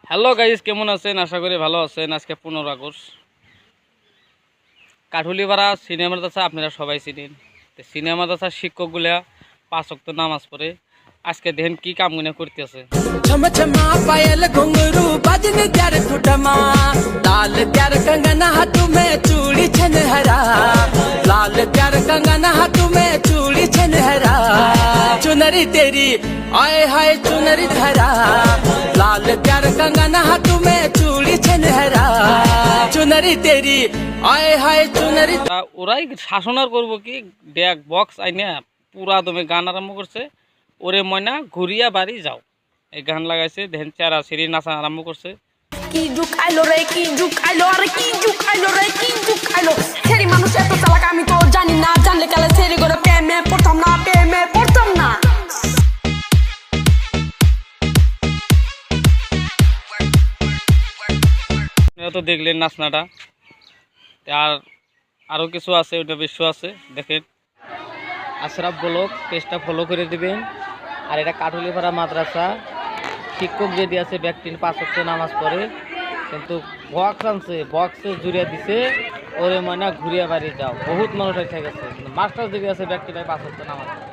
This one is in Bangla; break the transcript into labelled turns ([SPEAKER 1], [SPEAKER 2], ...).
[SPEAKER 1] হ্যালো গাইস, কেমন আছেন? আশা করি ভালো আছেন। আজকে 15 আগস্ট, কাঠুলিপাড়া সিনিয়র মাদ্রাসা আপনারা সবাই চিনেন। তো সিনিয়র মাদ্রাসার শিক্ষকগুলা 5 ওয়াক্ত নামাজ পড়ে আজকে দেখেন কি কামগুলো করতেছে।
[SPEAKER 2] छमछमा पायल घुंघरू बजन त्यार ठुठमा लाल त्यार कंगना हाथ में चूड़ी छनहरा लाल त्यार कंगना हाथ में चूड़ी छनहरा चुनरी तेरी आए हाय चुनरी धरा लाल त्यार कंगना हाथ में चूड़ी छनहरा चुनरी तेरी आए हाय चुनरी।
[SPEAKER 1] ওরাই শাসন আর করবো কি, ডেক বক্স আইনা পুরা দমে গান আরম্ভ করছে। ওরে ময়না ঘুরিয়া বাড়ি যাও, এই গান লাগাইছে। দেখেন চেরা সিঁড়ি নাচা আরম্ভ করছে।
[SPEAKER 3] কি যুগ আইলো রে, কি যুগ আইলো, আরে কি যুগ আইলো রে, কি যুগ আইলো। সেরি মানুষ এত চালাক আমি তো জানি না, জানলে কালে সেরি করে প্রেমে পড়তাম না, প্রেমে পড়তাম না।
[SPEAKER 1] তো দেখলেন নাচনাটা, আর আরও কিছু আছে, ওটা বিশ্ব আছে। দেখেন আশরাফ ব্লগ পেজটা ফলো করে দিবেন। আর এটা কাঠুলিপাড়া মাদ্রাসা, শিক্ষক যেটি আছে ব্যক্তি 5 ওয়াক্ত নামাজ পড়ে, কিন্তু বক্স আনছে, বক্সে জুড়িয়ে দিছে ওরে ময়না ঘুরিয়া বাড়ি যাও। বহুত মানুষ এসে গেছে, মাস্টার যেটি আছে ব্যক্তিটাই 5 ওয়াক্ত নামাজ পড়ে।